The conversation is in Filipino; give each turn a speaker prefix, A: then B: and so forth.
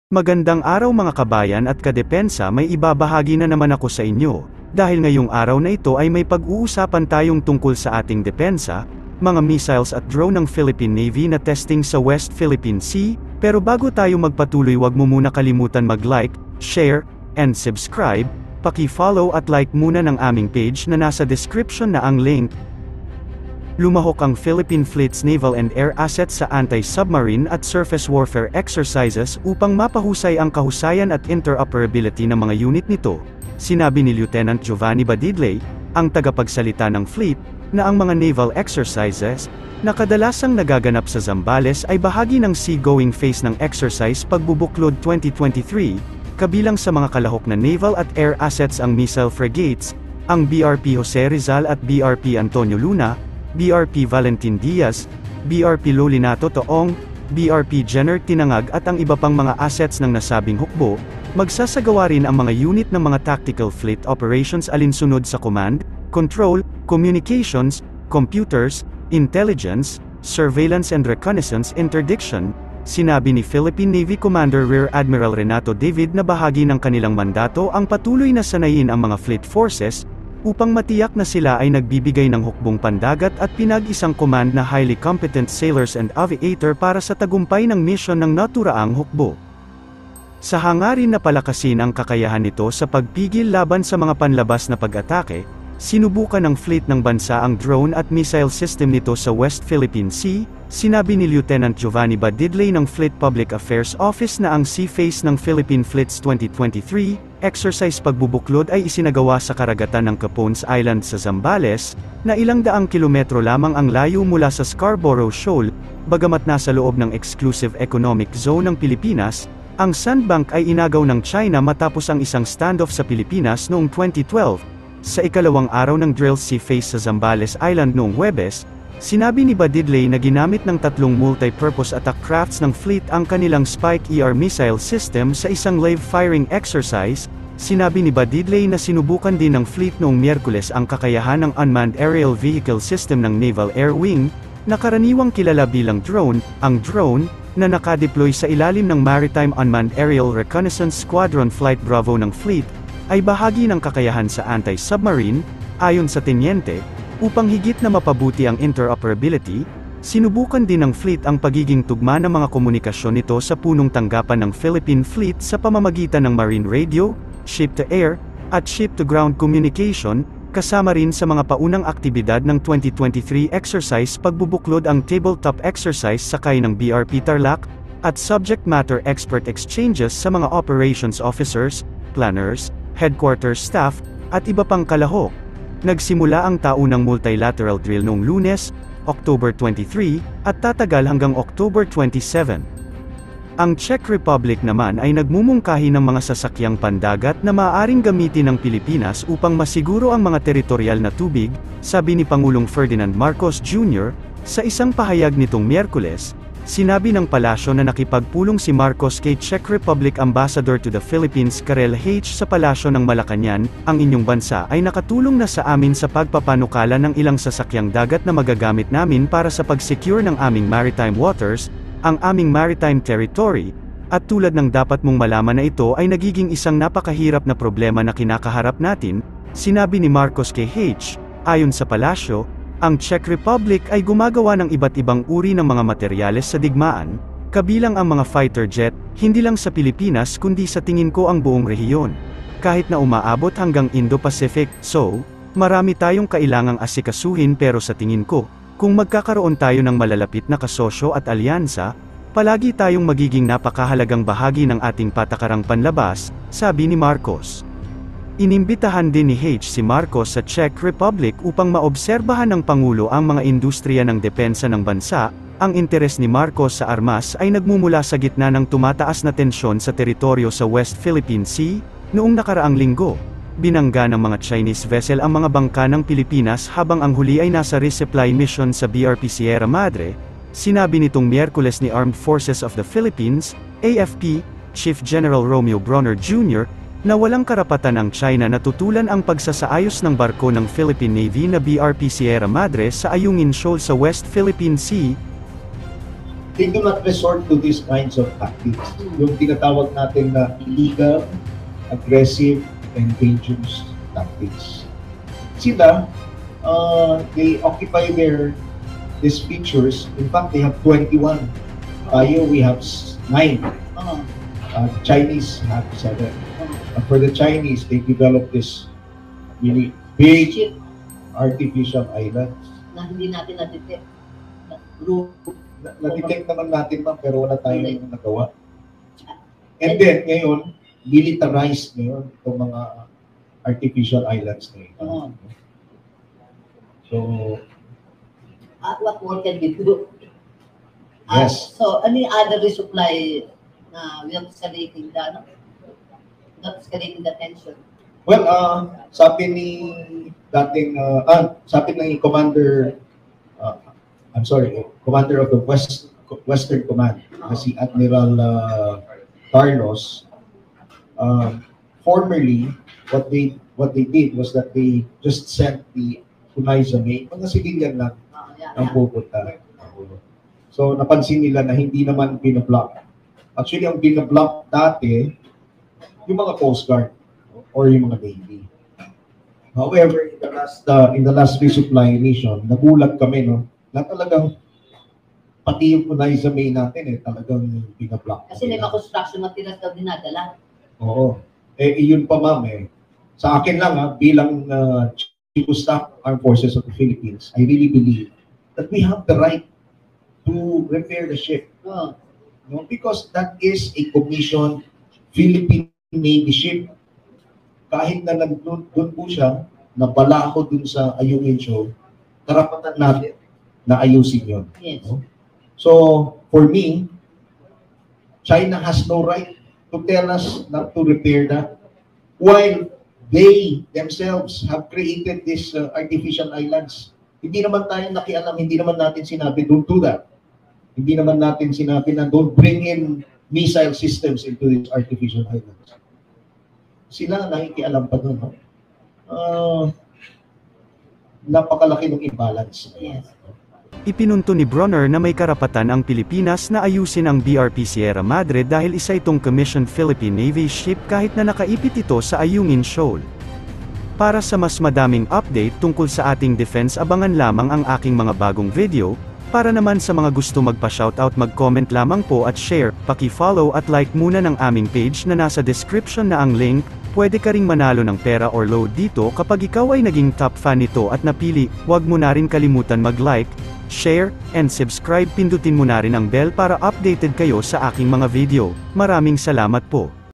A: Magandang araw mga kabayan at kadepensa, may ibabahagi na naman ako sa inyo. Dahil ngayong araw na ito ay may pag-uusapan tayong tungkol sa ating depensa, mga missiles at drone ng Philippine Navy na testing sa West Philippine Sea. Pero bago tayo magpatuloy, wag mo muna kalimutan mag-like, share, and subscribe. Paki-follow at like muna ng aming page na nasa description na ang link. Lumahok ang Philippine Fleet's naval and air assets sa anti-submarine at surface warfare exercises upang mapahusay ang kahusayan at interoperability ng mga unit nito. Sinabi ni Lieutenant Giovanni Badidley, ang tagapagsalita ng Fleet, na ang mga naval exercises, na kadalasang nagaganap sa Zambales ay bahagi ng sea-going phase ng exercise Pagbubuklod 2023, kabilang sa mga kalahok na naval at air assets ang missile frigates, ang BRP Jose Rizal at BRP Antonio Luna, BRP Valentin Diaz, BRP Lolinato Toong, BRP Jenner Tinangag at ang iba pang mga assets ng nasabing hukbo. Magsasagawa rin ang mga unit ng mga tactical fleet operations alinsunod sa command, control, communications, computers, intelligence, surveillance and reconnaissance interdiction. Sinabi ni Philippine Navy Commander Rear Admiral Renato David na bahagi ng kanilang mandato ang patuloy na sanayin ang mga fleet forces, upang matiyak na sila ay nagbibigay ng hukbong pandagat at pinag-isang command na highly competent sailors and aviator para sa tagumpay ng misyon ng naturaang hukbo. Sa hangarin na palakasin ang kakayahan nito sa pagpigil laban sa mga panlabas na pag-atake, sinubukan ng fleet ng bansa ang drone at missile system nito sa West Philippine Sea. Sinabi ni Lieutenant Giovanni Badidley ng Fleet Public Affairs Office na ang Sea Phase ng Philippine Fleet's 2023 exercise Pagbubuklod ay isinagawa sa karagatan ng Capones Island sa Zambales, na ilang daang kilometro lamang ang layo mula sa Scarborough Shoal. Bagamat nasa loob ng Exclusive Economic Zone ng Pilipinas, ang sandbank ay inagaw ng China matapos ang isang standoff sa Pilipinas noong 2012. Sa ikalawang araw ng drill Sea Phase sa Zambales Island noong Huwebes, sinabi ni Badidley na ginamit ng tatlong multi-purpose attack crafts ng fleet ang kanilang Spike ER missile system sa isang live firing exercise. Sinabi ni Badidley na sinubukan din ng fleet noong Miyerkules ang kakayahan ng Unmanned Aerial Vehicle System ng Naval Air Wing, na karaniwang kilala bilang drone. Ang drone, na nakadeploy sa ilalim ng Maritime Unmanned Aerial Reconnaissance Squadron Flight Bravo ng fleet, ay bahagi ng kakayahan sa anti-submarine. Ayon sa Tenyente, upang higit na mapabuti ang interoperability, sinubukan din ng fleet ang pagiging tugma ng mga komunikasyon nito sa punong tanggapan ng Philippine Fleet sa pamamagitan ng marine radio, ship-to-air, at ship-to-ground communication, kasama rin sa mga paunang aktibidad ng 2023 exercise Pagbubuklod ang tabletop exercise sakay ng BRP Tarlac, at subject matter expert exchanges sa mga operations officers, planners, headquarters staff, at iba pang kalahok. Nagsimula ang taunang multilateral drill noong Lunes, October 23, at tatagal hanggang October 27. Ang Czech Republic naman ay nagmumungkahi ng mga sasakyang pandagat na maaaring gamitin ng Pilipinas upang masiguro ang mga teritorial na tubig, sabi ni Pangulong Ferdinand Marcos Jr., sa isang pahayag nitong Miyerkules. Sinabi ng palasyo na nakipagpulong si Marcos kay Czech Republic Ambassador to the Philippines Karel H. sa palasyo ng Malacañang, ang inyong bansa ay nakatulong na sa amin sa pagpapanukala ng ilang sasakyang dagat na magagamit namin para sa pag-secure ng aming maritime waters, ang aming maritime territory, at tulad ng dapat mong malaman na ito ay nagiging isang napakahirap na problema na kinakaharap natin, sinabi ni Marcos kay H. Ayon sa palasyo, ang Czech Republic ay gumagawa ng iba't ibang uri ng mga materyales sa digmaan, kabilang ang mga fighter jet, hindi lang sa Pilipinas kundi sa tingin ko ang buong rehiyon. Kahit na umaabot hanggang Indo-Pacific, so, marami tayong kailangang asikasuhin, pero sa tingin ko, kung magkakaroon tayo ng malalapit na kasosyo at alyansa, palagi tayong magiging napakahalagang bahagi ng ating patakarang panlabas, sabi ni Marcos. Inimbitahan din ni H. si Marcos sa Czech Republic upang maobserbahan ng Pangulo ang mga industriya ng depensa ng bansa. Ang interes ni Marcos sa armas ay nagmumula sa gitna ng tumataas na tensyon sa teritoryo sa West Philippine Sea. Noong nakaraang linggo, binangga ng mga Chinese vessel ang mga bangka ng Pilipinas habang ang huli ay nasa resupply mission sa BRP Sierra Madre. Sinabi nitong Miyerkules ni Armed Forces of the Philippines, AFP, Chief General Romeo Bronner Jr., na walang karapatan ang China na tutulan ang pagsasaayos ng barko ng Philippine Navy na BRP Sierra Madre sa Ayungin Shoal sa West Philippine Sea.
B: they do not resort to these kinds of tactics. Yung tinatawag natin na illegal, aggressive, and dangerous tactics. Sila, they occupy these features. In fact, they have 21. Tayo, we have 9. Chinese have 7. For the Chinese, they developed this really big artificial islands.
C: Na hindi natin na-detect.
B: Na-detect naman natin, ma'am, pero wala tayong nagawa. And then, ngayon, militarized ngayon itong mga artificial islands na ito. So,
C: what more can we do?
B: Yes.
C: So, any other resupply na without escalating the tension?
B: Well, sabi ni dating, sabi ng Commander, Commander of the Western Command, na si Admiral Carlos, formerly, what they did was that they just sent the Hunay-Zamay, mga civilian lang ang pupunta. So, napansin nila na hindi naman binablock. Actually, ang binablock dati, yung mga Coast Guard or yung mga Navy. However, in the last resupply mission, nagulat kami, no, na talagang pati yung Hunay-Zamay natin, talagang binablock.
C: Kasi may mga construction materials daw dinadala.
B: Oo. Yun pa, ma'am, sa akin lang, bilang Chief of Staff Armed Forces of the Philippines, I really believe that we have the right to repair the ship. No? Because that is a commissioned Philippine Navy ship. Kahit na doon po siya, napala ako dun sa Ayungin Show, karapatan natin na ayusin yun.
C: Yes.
B: No? So, for me, China has no right to tell us not to repair that, while they themselves have created these artificial islands. Hindi naman tayo nakialam, hindi naman natin sinabi, don't do that. Hindi naman natin sinabi na don't bring in missile systems into these artificial islands. Sila nakikialam pa doon. Napakalaki ng imbalance.
C: Yes.
A: Ipinunto ni Bronner na may karapatan ang Pilipinas na ayusin ang BRP Sierra Madre dahil isa itong commissioned Philippine Navy ship kahit na nakaipit ito sa Ayungin Shoal. Para sa mas madaming update tungkol sa ating defense, abangan lamang ang aking mga bagong video. Para naman sa mga gusto magpa-shoutout, mag-comment lamang po at share, paki-follow at like muna ng aming page na nasa description na ang link. Pwede ka ring manalo ng pera or load dito kapag ikaw ay naging top fan nito at napili. Huwag mo na rin kalimutan mag-like, share, and subscribe. Pindutin mo na rin ang bell para updated kayo sa aking mga video. Maraming salamat po.